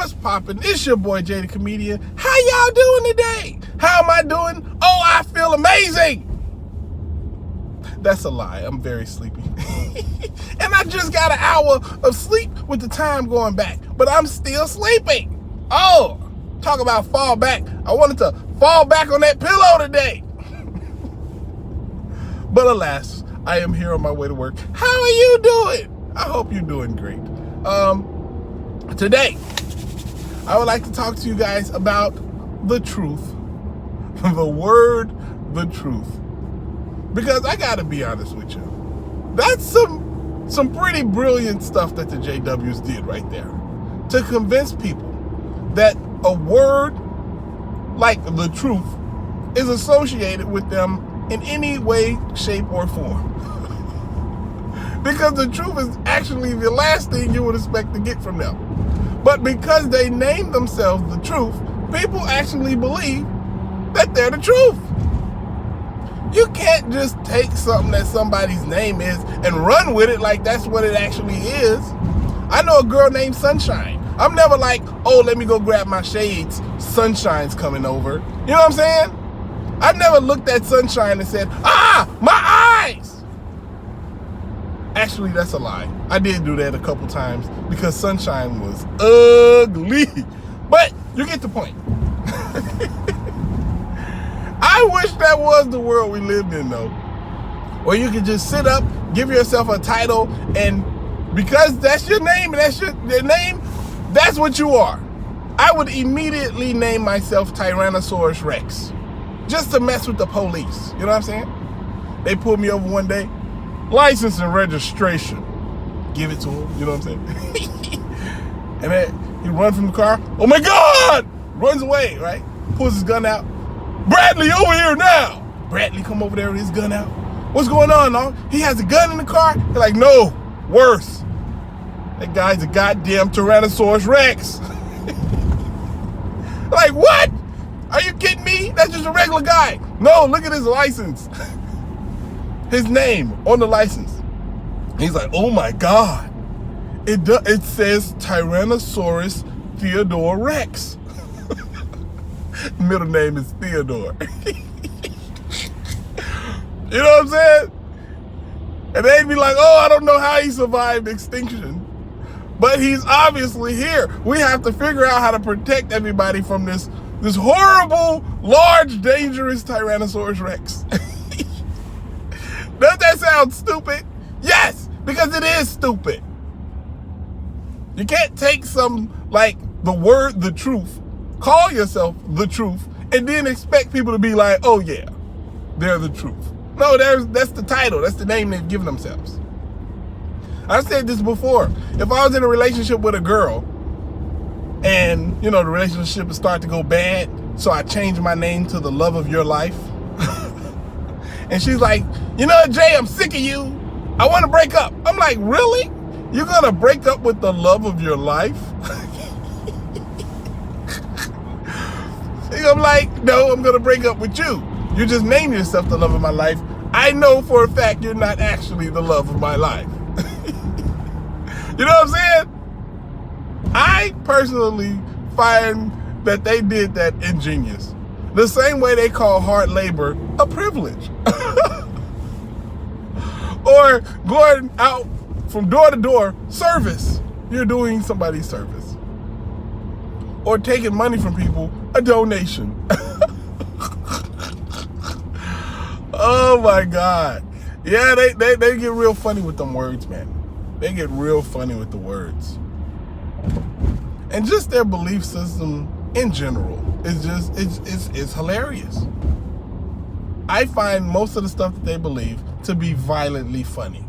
What's poppin'? It's your boy Jay the Comedian. How y'all doing today? How am I doing? Oh, I feel amazing. That's a lie. I'm very sleepy. And I just got an hour of sleep with the time going back, but I'm still sleeping. Oh, talk about fall back. I wanted to fall back on that pillow today. But alas, I am here on my way to work. How are you doing? I hope you're doing great. Today, I would like to talk to you guys about the truth. The word, the truth. Because I gotta be honest with you. That's some pretty brilliant stuff that the JWs did right there. To convince people that a word like the truth is associated with them in any way, shape, or form. Because the truth is actually the last thing you would expect to get from them. But because they named themselves the truth, people actually believe that they're the truth. You can't just take something that somebody's name is and run with it like that's what it actually is. I know a girl named Sunshine. I'm never like, oh, let me go grab my shades. Sunshine's coming over. You know what I'm saying? I've never looked at Sunshine and said, ah, my eyes. Actually, that's a lie. I did do that a couple times because Sunshine was ugly. But you get the point. I wish that was the world we lived in, though. Where you could just sit up, give yourself a title, and because that's your name, and that's your name, that's what you are. I would immediately name myself Tyrannosaurus Rex. Just to mess with the police. You know what I'm saying? They pulled me over one day. License and registration. Give it to him. You know what I'm saying? And then he runs from the car. Oh my God! Runs away, right? Pulls his gun out. Bradley, over here now! Bradley come over there with his gun out. What's going on, dog? He has a gun in the car? They're like, no, worse. That guy's a goddamn Tyrannosaurus Rex. Like, what? Are you kidding me? That's just a regular guy. No, look at his license. His name on the license. He's like, oh my God. It says Tyrannosaurus Theodore Rex. Middle name is Theodore. You know what I'm saying? And they'd be like, oh, I don't know how he survived extinction. But he's obviously here. We have to figure out how to protect everybody from this horrible, large, dangerous Tyrannosaurus Rex. Does that sound stupid? Yes, because it is stupid. You can't take like the word, the truth, call yourself the truth, and then expect people to be like, oh yeah, they're the truth. No, that's the title. That's the name they've given themselves. I've said this before. If I was in a relationship with a girl and, the relationship would start to go bad, so I changed my name to the love of your life. And she's like, Jay, I'm sick of you. I want to break up. I'm like, really? You're going to break up with the love of your life? I'm like, no, I'm going to break up with you. You just named yourself the love of my life. I know for a fact you're not actually the love of my life. You know what I'm saying? I personally find that they did that ingenious. The same way they call hard labor a privilege. Or going out from door to door, service. You're doing somebody's service. Or taking money from people, a donation. Oh my God. Yeah, they get real funny with them words, man. They get real funny with the words. And just their belief system in general is just, it's hilarious. I find most of the stuff that they believe to be violently funny.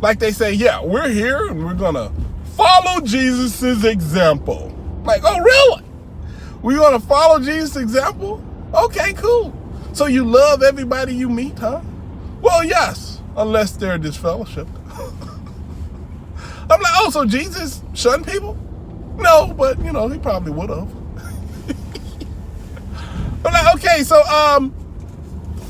Like they say, yeah, we're here and we're gonna follow Jesus's example. Like, oh really? We're gonna follow Jesus' example? Okay, cool. So you love everybody you meet, huh? Well, yes, unless they're disfellowshipped. I'm like, oh, so Jesus shunned people? No, but, he probably would have. I'm like, okay, so,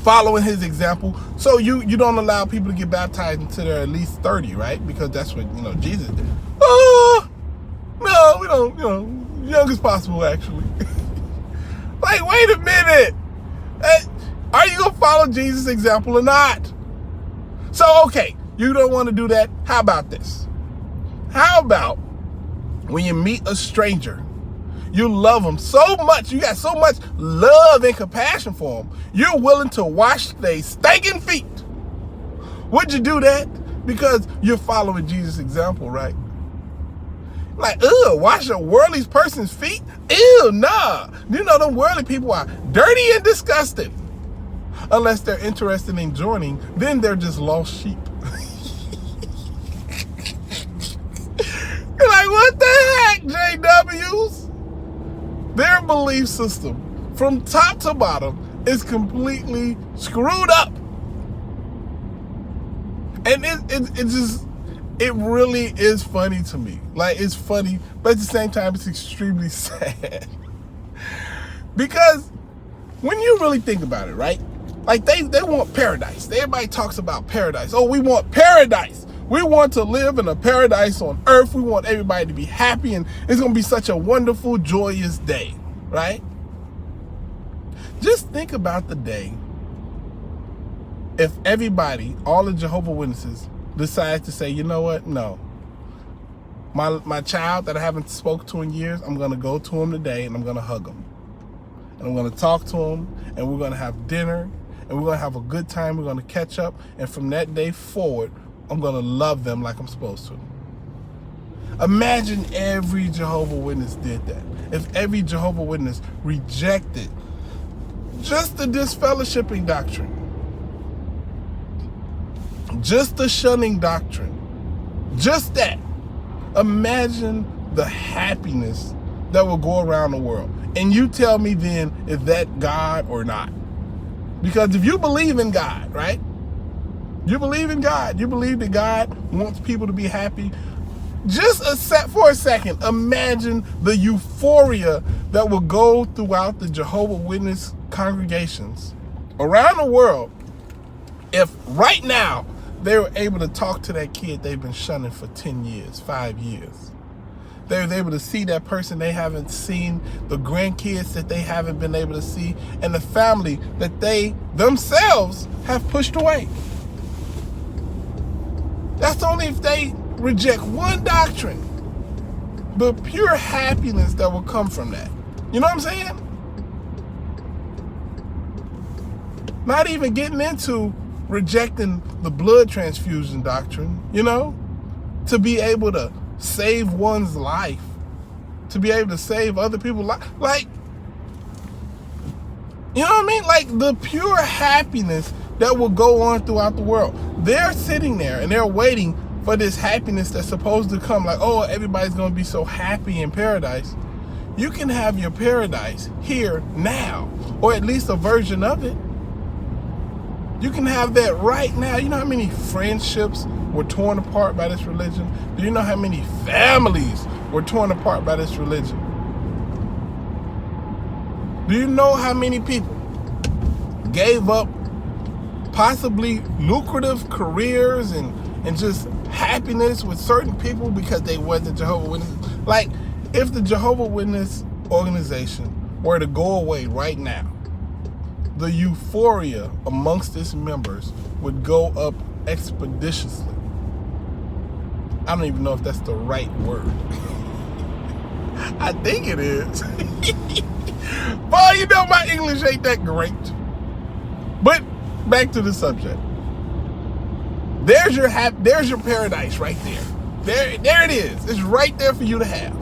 following his example, so you don't allow people to get baptized until they're at least 30, right? Because that's what, Jesus did. Oh, no, we don't, young as possible, actually. Like, wait a minute. Are you going to follow Jesus' example or not? So, okay, you don't want to do that. How about this? How about when you meet a stranger, you love them so much, you got so much love and compassion for them, you're willing to wash their stinking feet. Would you do that? Because you're following Jesus' example, right? Like, wash a worldly person's feet? Ew, nah. You know, them worldly people are dirty and disgusting. Unless they're interested in joining, then they're just lost sheep. You're like, what the heck, JWs? Their belief system, from top to bottom, is completely screwed up. And it really is funny to me. Like, it's funny, but at the same time, it's extremely sad. Because when you really think about it, right? Like, they want paradise. Everybody talks about paradise. Oh, we want paradise. We want to live in a paradise on earth. We want everybody to be happy, and it's going to be such a wonderful, joyous day, right? Just think about the day if everybody, all the Jehovah Witnesses, decides to say, you know what? No. My child that I haven't spoken to in years, I'm going to go to him today, and I'm going to hug him. And I'm going to talk to him, and we're going to have dinner, and we're going to have a good time. We're going to catch up, and from that day forward, I'm going to love them like I'm supposed to. Imagine every Jehovah Witness did that. If every Jehovah Witness rejected just the disfellowshipping doctrine, just the shunning doctrine, just that, imagine the happiness that will go around the world. And you tell me then, is that God or not? Because if you believe in God, right? You believe in God. You believe that God wants people to be happy. Just for a second, imagine the euphoria that will go throughout the Jehovah Witness congregations around the world if right now they were able to talk to that kid they've been shunning for 10 years, 5 years. They were able to see that person they haven't seen, the grandkids that they haven't been able to see, and the family that they themselves have pushed away. That's only if they reject one doctrine. The pure happiness that will come from that. You know what I'm saying? Not even getting into rejecting the blood transfusion doctrine, you know? To be able to save one's life. To be able to save other people's life. Like, you know what I mean? Like the pure happiness that will go on throughout the world. They're sitting there and they're waiting for this happiness that's supposed to come. Like, oh, everybody's going to be so happy in paradise. You can have your paradise here now, or at least a version of it. You can have that right now. You know how many friendships were torn apart by this religion? Do you know how many families were torn apart by this religion? Do you know how many people gave up possibly lucrative careers and just happiness with certain people because they wasn't Jehovah Witnesses? Like, if the Jehovah Witness organization were to go away right now, the euphoria amongst its members would go up expeditiously. I don't even know if that's the right word. I think it is. Boy, you know my English ain't that great. But back to the subject. There's your paradise right there. There it is. It's right there for you to have.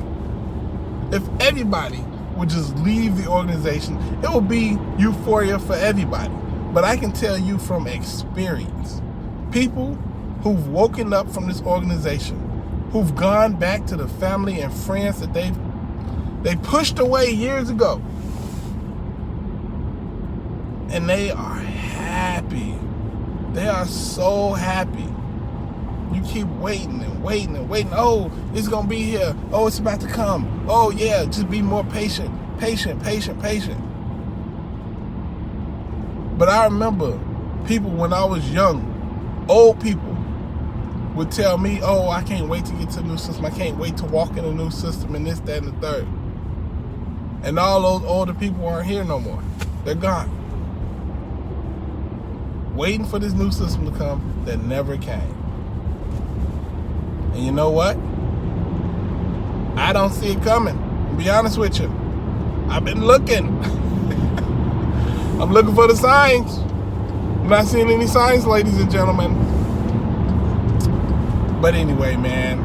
If everybody would just leave the organization, it will be euphoria for everybody. But I can tell you from experience, people who've woken up from this organization, who've gone back to the family and friends that they pushed away years ago, and they are happy. They are so happy. You keep waiting and waiting and waiting. Oh, it's going to be here. Oh, it's about to come. Oh, yeah, just be more patient. Patient. But I remember people when I was young, old people, would tell me, oh, I can't wait to get to the new system. I can't wait to walk in a new system and this, that, and the third. And all those older people aren't here no more. They're gone. Waiting for this new system to come that never came. And you know what? I don't see it coming. To be honest with you. I've been looking. I'm looking for the signs. I'm not seeing any signs, ladies and gentlemen. But anyway, man,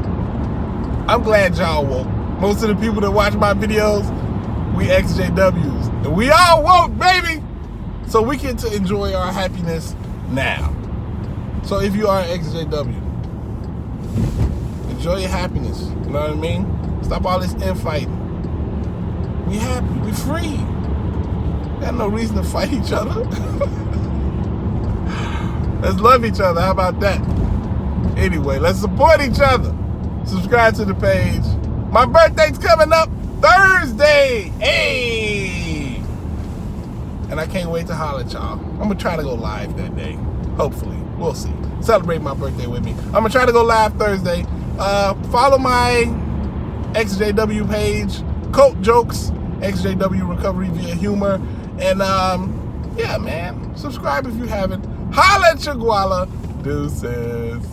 I'm glad y'all woke. Most of the people that watch my videos, we XJWs. And we all woke, baby! So we get to enjoy our happiness now. So if you are an XJW, enjoy your happiness. You know what I mean? Stop all this infighting. We happy. We free. Got no reason to fight each other. Let's love each other. How about that? Anyway, let's support each other. Subscribe to the page. My birthday's coming up Thursday. Hey! And I can't wait to holler at y'all. I'm going to try to go live that day. Hopefully. We'll see. Celebrate my birthday with me. I'm going to try to go live Thursday. Follow my XJW page. Cult Jokes. XJW Recovery via Humor. And, yeah, man. Subscribe if you haven't. Holla at your guala. Deuces.